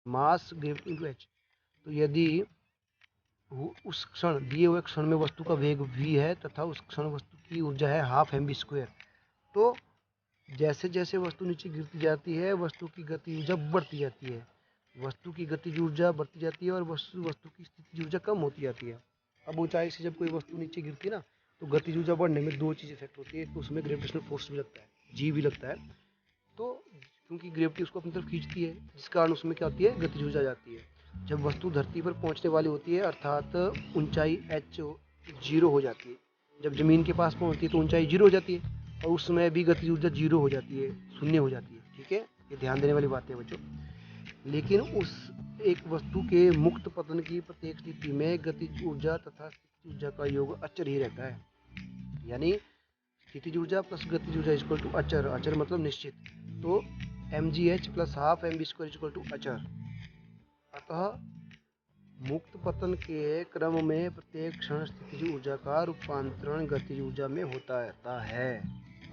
मास gravity into H. तो यदि उस क्षण दिए हुए क्षण में वस्तु का वेग v है तथा उस क्षण वस्तु की ऊर्जा है हाफ mv², तो जैसे जैसे वस्तु नीचे गिरती जाती है वस्तु की गति ऊर्जा बढ़ती जाती है, वस्तु की गतिज ऊर्जा बढ़ती जाती है और वस्तु की स्थितिज ऊर्जा कम होती जाती है। अब ऊंचाई से जब कोई वस्तु नीचे गिरती है ना, तो गतिज ऊर्जा बढ़ने में दो चीज़ इफेक्ट होती है, तो उसमें ग्रेविटेशनल फोर्स भी लगता है, जी भी लगता है। तो क्योंकि ग्रेविटी उसको अपनी तरफ खींचती है, जिस कारण उसमें क्या होती है, गतिज ऊर्जा जाती है। जब वस्तु धरती पर पहुंचने वाली होती है अर्थात ऊंचाई h 0 हो जाती है, जब जमीन के पास पहुंचती है तो ऊंचाई 0 हो जाती है और उस समय भी गतिज ऊर्जा 0 हो जाती है, शून्य हो जाती है। ठीक है, ये ध्यान देने वाली बात है बच्चों। लेकिन उस एक वस्तु के मुक्त पतन की प्रत्येक स्थिति में गतिज ऊर्जा तथा स्थितिज ऊर्जा का योग अचर ही रहता है, यानी स्थितिज ऊर्जा प्लस गतिज ऊर्जा इक्वल टू अचर, अचर मतलब निश्चित। तो mgh plus half mv² equal to अचर। अतः मुक्त पतन के क्रम में प्रत्येक क्षण स्थितिज ऊर्जा का रूपांतरण गतिज ऊर्जा में होता रहता है।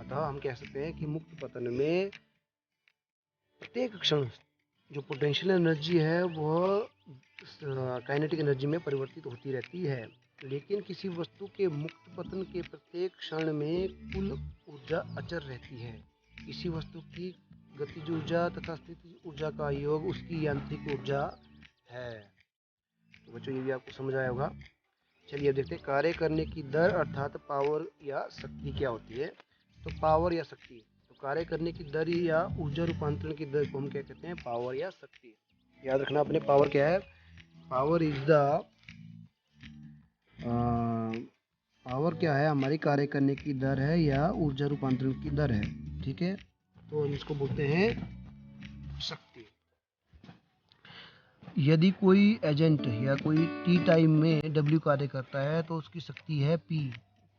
अतः हम कह सकते हैं कि मुक्त पतन में प्रत्येक क्षण जो पोटेंशियल एनर्जी है वह काइनेटिक एनर्जी में परिवर्तित होती रहती है। लेकिन किसी वस्तु के मुक्त पतन के प्रत्येक क्षण में कुल ऊर्जा अचर रहती है। किसी वस्तु की गतिज ऊर्जा तथा स्थितिज ऊर्जा का योग उसकी यांत्रिक ऊर्जा है। तो बच्चों ये भी आपको समझ आया होगा। चलिए अब देखते हैं कार्य करने की दर अर्थात पावर या शक्ति क्या होती है। तो पावर या शक्ति, तो कार्य करने की दर या ऊर्जा रूपांतरण की दर को हम क्या कहते हैं, पावर या शक्ति। याद रखना अपने पावर क्या है, पावर इज द पावर क्या है, हमारी कार्य करने की दर है या ऊर्जा रूपांतरण की दर है। ठीक है, तो हम इसको बोलते हैं शक्ति। यदि कोई एजेंट या कोई टी टाइम में डब्ल्यू कार्य करता है तो उसकी शक्ति है पी।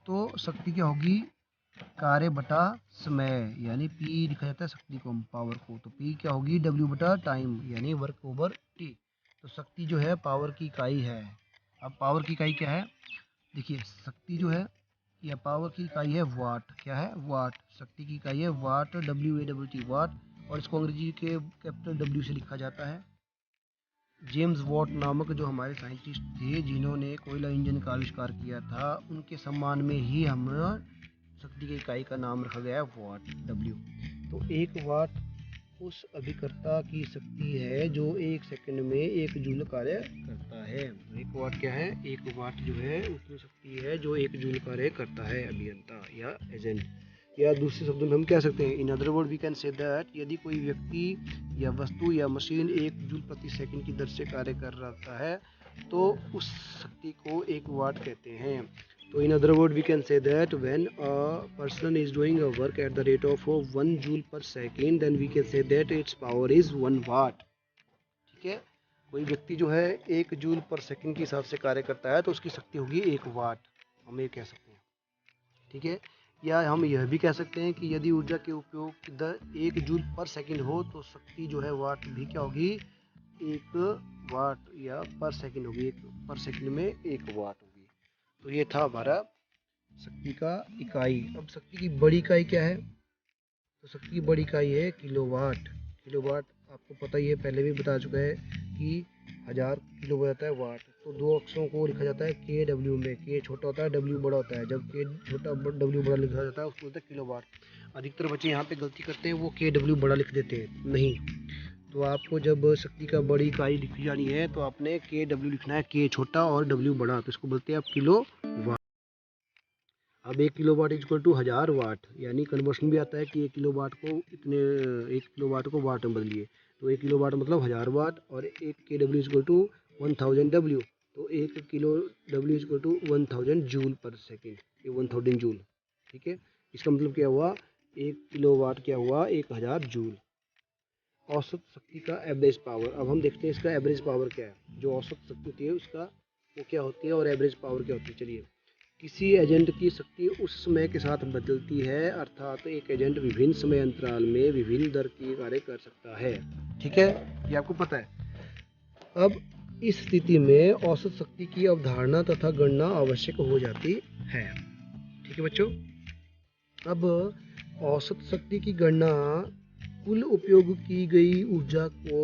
तो शक्ति क्या होगी, कार्य बटा समय, यानी पी लिखा जाता है शक्ति को, पावर को। तो पी क्या होगी, डब्ल्यू बटा टाइम यानी वर्क ओवर टी। तो शक्ति जो है पावर की इकाई है। अब पावर की इकाई क्या है, देखिए शक्ति जो है या पावर की इकाई है वाट। क्या है, वाट। शक्ति की इकाई है वाट, WATT वाट। और इसको अंग्रेजी के कैपिटल डब्ल्यू से लिखा जाता है। जेम्स वॉट नामक जो हमारे साइंटिस्ट थे जिन्होंने कोयला इंजन का आविष्कार किया था, उनके सम्मान में ही हम शक्ति की इकाई का नाम रखा गया है वाट, डब्ल्यू। तो एक वाट उस अभिकर्ता की शक्ति है जो एक सेकंड में एक जूल कार्य करता है। एक वाट क्या है, एक वाट जो है उतनी शक्ति है जो एक जूल कार्य करता है अभियंता या एजेंट। या दूसरे शब्दों में हम कह सकते हैं, in other word we can say that यदि कोई व्यक्ति या वस्तु या मशीन एक जूल प्रति सेकंड की दर से कार्य कर रहा है तो उस शक्ति को एक वाट कहते हैं। तो in other word we can say that when a person is doing a work at the rate of 1 joule per second then we can say that its power is 1 watt। ठीक है, कोई व्यक्ति जो है 1 जूल पर second के हिसाब से कार्य करता है तो उसकी शक्ति होगी 1 वाट, हम ये कह सकते हैं। ठीक है, या हम यह भी कह सकते हैं कि यदि ऊर्जा के उपयोग की दर 1 जूल पर सेकंड हो तो शक्ति जो है वाट भी क्या होगी, 1 वाट या पर सेकंड होगी, 1 पर सेकंड में 1 वाट होगी। तो ये था हमारा शक्ति का इकाई। अब शक्ति की बड़ी इकाई क्या है, तो शक्ति की बड़ी इकाई है किलोवाट। किलोवाट आपको पता ही है, पहले भी बता चुका है कि 1000 किलो हो जाता है वाट। तो दो अक्षरों को लिखा जाता है के डब्ल्यू में, के छोटा होता है डब्ल्यू बड़ा होता है। जब के छोटा डब्ल्यू बड़ा लिखा जाता है उसको बोलते हैं किलोवाट। अधिकतर बच्चे यहाँ पे गलती करते हैं, वो के डब्ल्यू बड़ा लिख देते हैं, नहीं। तो आपको जब शक्ति का बड़ी इकाई लिखी जानी है तो आपने के डब्ल्यू लिखना है, के छोटा और डब्ल्यू बड़ा, तो इसको बोलते हैं आप किलो वाट। अब 1 kilo watt equal to 1000 watt, यानी कन्वर्शन भी आता है कि 1 किलो वाट को इतने 1 किलो वाट को वाट में बदलिए। तो 1 किलो वाट मतलब 1000 वाट और 1 के डब्ल्यू इक्वल टू 1000 डब्ल्यू। तो 1 kilo W equal to 1000 joule per second, ये 1000 जूल। ठीक है, इसका मतलब क्या हुआ, 1 किलो वाट क्या हुआ, 1000 जूल। औसत शक्ति का एवरेज पावर, अब हम देखते हैं इसका एवरेज पावर क्या है। जो औसत शक्ति होती है उसका वो क्या होती है और एवरेज पावर क्या होती है। चलिए, किसी एजेंट की शक्ति उस समय के साथ बदलती है, अर्थात एक एजेंट विभिन्न समय अंतराल में विभिन्न दर की कार्य कर सकता है। ठीक है, ये आपको पता है। अब इस स्थिति में औसत शक्ति की अवधारणा तथा गणना आवश्यक हो जाती है। ठीक है बच्चों, अब औसत शक्ति की गणना कुल उपयोग की गई ऊर्जा को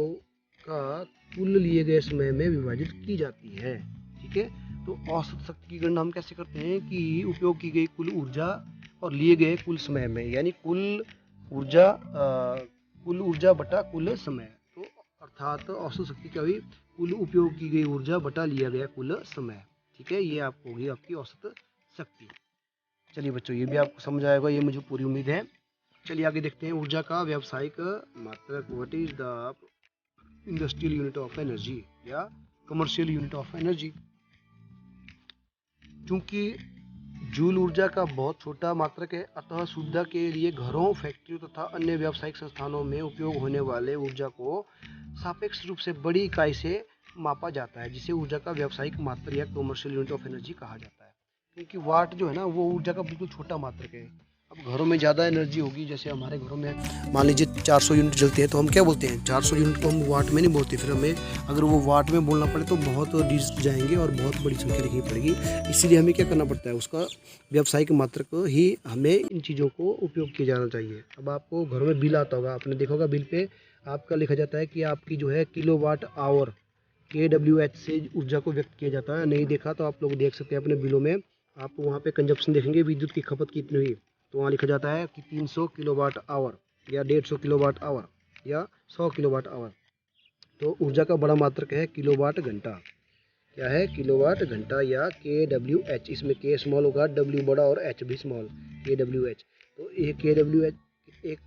का कुल लिए गए समय में विभाजित की जाती है। ठीक है, तो औसत शक्ति की गणना हम कैसे करते हैं कि उपयोग की गई कुल ऊर्जा और लिए गए कुल समय में, यानी कुल ऊर्जा बटा कुल समय। तो अर्थात औसत शक्ति क्या हुई, कुल उपयोग की गई ऊर्जा बटा लिया गया कुल समय। ठीक है, ये आपको होगी आपकी औसत शक्ति। चलिए बच्चों, ये भी आपको समझ आएगा, ये मुझे पूरी उम्मीद है। चलिए आगे देखते हैं ऊर्जा का व्यावसायिक मात्रक। What is the industrial unit of energy या कमर्शियल यूनिट ऑफ एनर्जी। क्योंकि जूल ऊर्जा का बहुत छोटा मात्रक है, अतः सुविधा के लिए घरों, फैक्ट्रियों तथा अन्य व्यावसायिक संस्थानों में उपयोग होने वाले ऊर्जा को सापेक्ष रूप से बड़ी इकाई से मापा जाता है, जिसे ऊर्जा का व्यावसायिक मात्रक या कमर्शियल यूनिट ऑफ एनर्जी कहा जाता है। क्योंकि वाट जो है ना, वो ऊर्जा का बिल्कुल छोटा मात्रक है। अब घरों में ज़्यादा एनर्जी होगी, जैसे हमारे घरों में मान लीजिए 400 यूनिट जलती है, तो हम क्या बोलते हैं, 400 यूनिट को हम वाट में नहीं बोलते। फिर हमें अगर वो वाट में बोलना पड़े तो बहुत डिजिट जाएंगे और बहुत बड़ी संख्या लिखनी पड़ेगी। इसीलिए हमें क्या करना पड़ता है, उसका व्यावसायिक मात्रक ही हमें इन चीज़ों को उपयोग किया जाना चाहिए। अब आपको घरों में बिल आता होगा, आपने देखा होगा बिल पे आपका लिखा जाता है कि आपकी जो है किलो वाट आवर KWH से ऊर्जा को व्यक्त किया जाता है। नहीं देखा तो आप लोग देख सकते हैं अपने बिलों में, आप वहाँ पे कंजप्शन देखेंगे विद्युत की खपत कितनी हुई, तो वहाँ लिखा जाता है कि 300 किलोवाट आवर या 150 किलोवाट आवर या 100 किलोवाट आवर। तो ऊर्जा का बड़ा मात्रक है किलोवाट घंटा। क्या है, किलोवाट घंटा या KWH। इसमें K स्मॉल होगा, W बड़ा और H भी स्मॉल, KWH। तो एक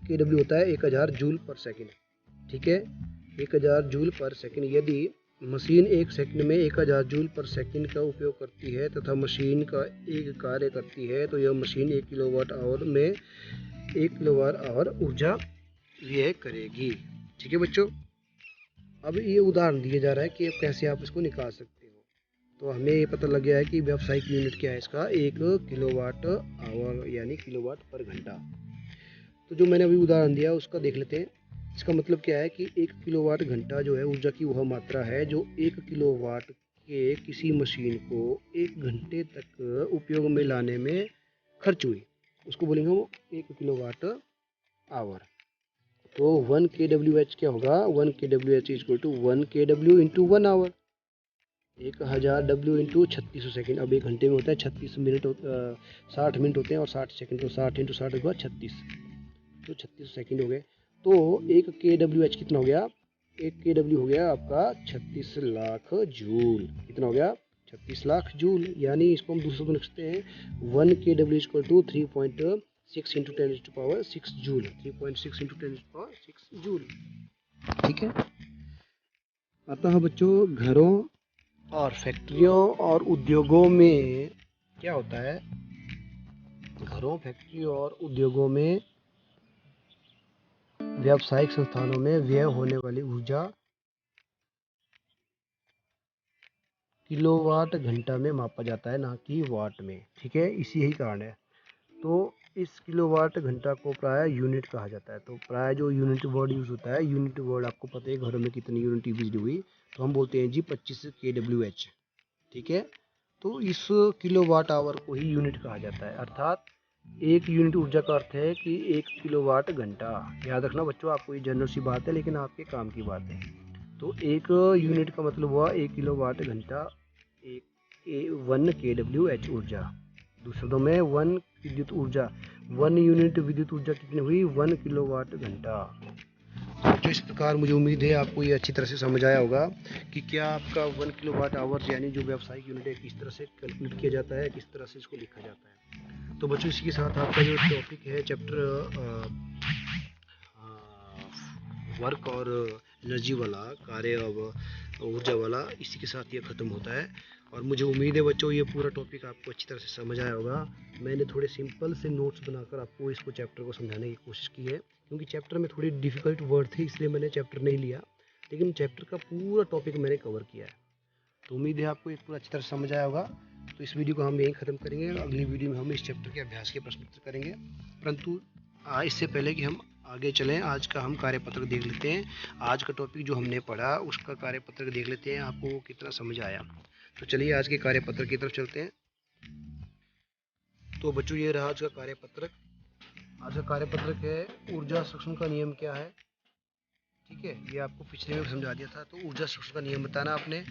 KW होता है 1000 जूल पर सेकेंड। ठीक है, 1000 जूल पर सेकेंड। यदि मशीन एक सेकंड में 1000 जूल पर सेकंड का उपयोग करती है तथा मशीन का एक कार्य करती है, तो यह मशीन 1 किलोवाट आवर में 1 किलोवाट आवर ऊर्जा व्यय करेगी। ठीक है बच्चों, अब ये उदाहरण दिया जा रहा है कि कैसे आप इसको निकाल सकते हो। तो हमें ये पता लग गया है कि व्यावसायिक यूनिट क्या है इसका, 1 किलोवाट आवर यानी किलोवाट पर घंटा। तो जो मैंने अभी उदाहरण दिया उसका देख लेते हैं। इसका मतलब क्या है कि 1 किलोवाट घंटा जो है ऊर्जा की वह मात्रा है जो 1 किलोवाट के किसी मशीन को 1 घंटे तक उपयोग में लाने में खर्च हुई, उसको बोलेंगे वो 1 किलोवाट आवर। तो 1 KWH क्या होगा, 1 KWH is equal to 1 KW into 1 hour, 1000 W into 3600 second. अब एक घंटे में होता है 36 मिनट, 60 मिनट होते हैं और 60 सेकेंड, तो 60 इंटू 60 होगा 36, तो 36 सेकेंड हो गए। तो 1 KWH कितना हो गया, 1 KW हो गया आपका 36 लाख जूल। कितना हो गया, 36 लाख जूल। यानी इसको हम दूसरे को लिख सकते हैं 1 KW equal to 3.6 into 10⁻6 joule, 3.6 into 10⁻6 joule. ठीक है, अतः बच्चों घरों और फैक्ट्रियों और उद्योगों में क्या होता है, घरों, फैक्ट्रियों और उद्योगों में, व्यावसायिक संस्थानों में व्यय होने वाली ऊर्जा किलोवाट घंटा में मापा जाता है, ना कि वाट में। ठीक है, इसी यही कारण है। तो इस किलोवाट घंटा को प्राय यूनिट कहा जाता है। तो प्राय जो यूनिट वर्ड यूज होता है, यूनिट वर्ड आपको पता है घरों में कितनी यूनिट बिजली हुई, तो हम बोलते हैं जी 25 KWH। ठीक है, तो इस किलोवाट आवर को ही यूनिट कहा जाता है, अर्थात एक यूनिट ऊर्जा का अर्थ है कि 1 किलोवाट घंटा। याद रखना बच्चों, आपको ये जनरल सी बात है लेकिन आपके काम की बात है। तो एक यूनिट का मतलब हुआ 1 किलोवाट घंटा, 1 KWH ऊर्जा। दूसरे शब्दों में 1 विद्युत ऊर्जा, 1 यूनिट विद्युत ऊर्जा कितनी हुई, 1 किलोवाट घंटा। तो इस प्रकार मुझे उम्मीद है आपको ये अच्छी तरह से समझ आया होगा कि क्या आपका 1 किलोवाट आवर्स यानी जो व्यावसायिक यूनिट है किस तरह से कैलकुलेट किया जाता है, किस तरह से इसको लिखा जाता है। तो बच्चों इसी के साथ आपका जो टॉपिक है चैप्टर वर्क और एनर्जी वाला, कार्य और ऊर्जा वाला, इसी के साथ ये ख़त्म होता है। और मुझे उम्मीद है बच्चों ये पूरा टॉपिक आपको अच्छी तरह से समझ आया होगा। मैंने थोड़े सिंपल से नोट्स बनाकर आपको इसको चैप्टर को समझाने की कोशिश की है, क्योंकि चैप्टर में थोड़ी डिफ़िकल्ट वर्ड थे इसलिए मैंने चैप्टर नहीं लिया, लेकिन चैप्टर का पूरा टॉपिक मैंने कवर किया है। तो उम्मीद है आपको ये पूरा अच्छी तरह से समझ आया होगा। तो इस वीडियो को हम यहीं ख़त्म करेंगे और अगली वीडियो में हम इस चैप्टर के अभ्यास के प्रश्न उत्तर करेंगे। परंतु इससे पहले कि हम आगे चलें, आज का हम कार्यपत्रक देख लेते हैं। आज का टॉपिक जो हमने पढ़ा उसका कार्यपत्रक देख लेते हैं, आपको वो कितना समझ आया। तो चलिए आज के कार्यपत्रक की तरफ चलते हैं। तो बच्चों ये रहा आज का कार्यपत्रक। आज का कार्यपत्रक है ऊर्जा संरक्षण का नियम क्या है। ठीक है, ये आपको पिछले में समझा दिया था। तो ऊर्जा संरक्षण का नियम बताना आपने,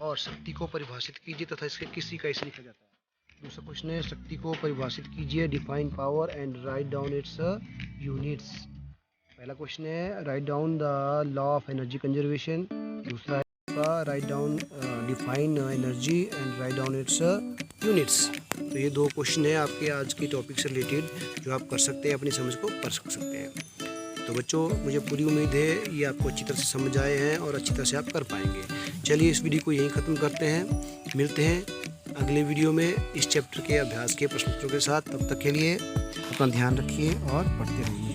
और शक्ति को परिभाषित कीजिए तथा इसके किसी का इसे लिखा जाता है। दूसरा क्वेश्चन है शक्ति को परिभाषित कीजिए, define power and write down it's units. पहला क्वेश्चन है write down the law of energy conservation. दूसरा है write down define energy and write down it's units. तो ये दो क्वेश्चन है आपके आज के टॉपिक से रिलेटेड जो आप कर सकते हैं, अपनी समझ को कर सकते हैं। तो बच्चों, मुझे पूरी उम्मीद है ये आपको अच्छी तरह से समझ आए हैं और अच्छी तरह से आप कर पाएंगे। चलिए इस वीडियो को यहीं ख़त्म करते हैं, मिलते हैं अगले वीडियो में इस चैप्टर के अभ्यास के प्रश्नोत्तरों के साथ। तब तक के लिए अपना ध्यान रखिए और पढ़ते रहिए।